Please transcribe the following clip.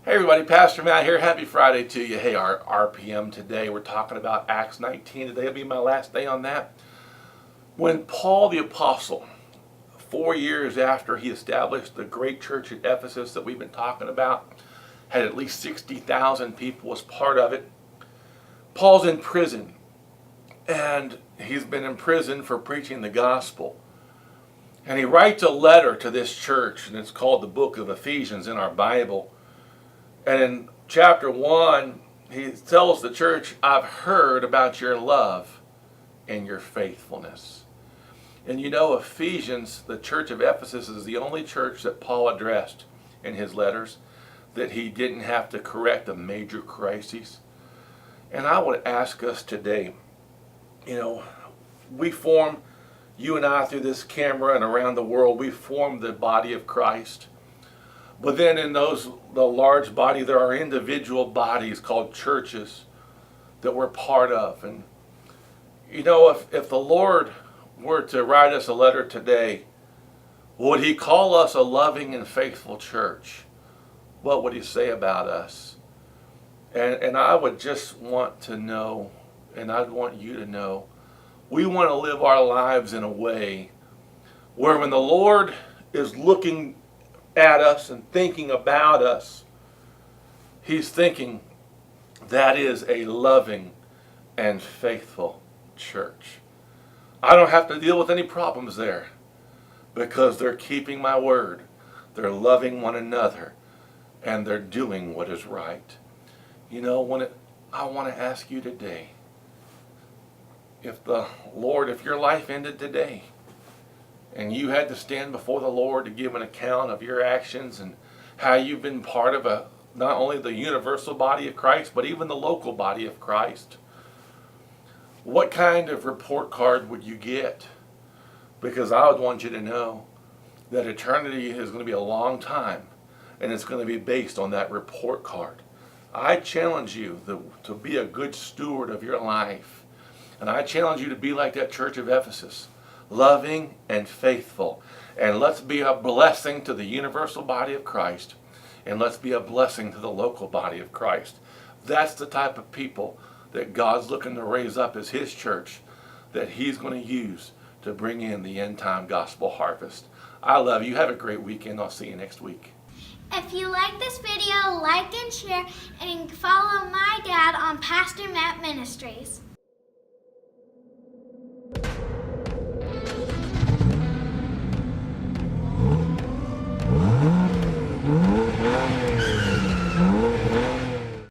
Hey everybody, Pastor Matt here. Happy Friday to you. Hey, our RPM today, we're talking about Acts 19. Today will be my last day on that. When Paul the Apostle, 4 years after he established the great church at Ephesus that we've been talking about, had at least 60,000 people as part of it. Paul's in prison, and he's been in prison for preaching the gospel. And he writes a letter to this church, and it's called the book of Ephesians in our Bible. And in chapter 1, he tells the church, I've heard about your love and your faithfulness. And you know, Ephesians, the church of Ephesus, is the only church that Paul addressed in his letters that he didn't have to correct a major crisis. And I would ask us today, we form, you and I through this camera and around the world, we form the body of Christ. But then in the large body, there are individual bodies called churches that we're part of. And if the Lord were to write us a letter today, would he call us a loving and faithful church? What would he say about us? And I would just want to know, and I'd want you to know, we want to live our lives in a way where when the Lord is looking at us and thinking about us, he's thinking that is a loving and faithful church. I don't have to deal with any problems there because they're keeping my word, they're loving one another, and they're doing what is right. I want to ask you today, if your life ended today, and you had to stand before the Lord to give an account of your actions and how you've been part of not only the universal body of Christ, but even the local body of Christ, what kind of report card would you get? Because I would want you to know that eternity is going to be a long time, and it's going to be based on that report card. I challenge you to be a good steward of your life, and I challenge you to be like that church of Ephesus, loving and faithful. And let's be a blessing to the universal body of Christ. And let's be a blessing to the local body of Christ. That's the type of people that God's looking to raise up as his church, that he's going to use to bring in the end time gospel harvest. I love you. Have a great weekend. I'll see you next week. If you like this video, like and share, and follow my dad on Pastor Matt Ministries.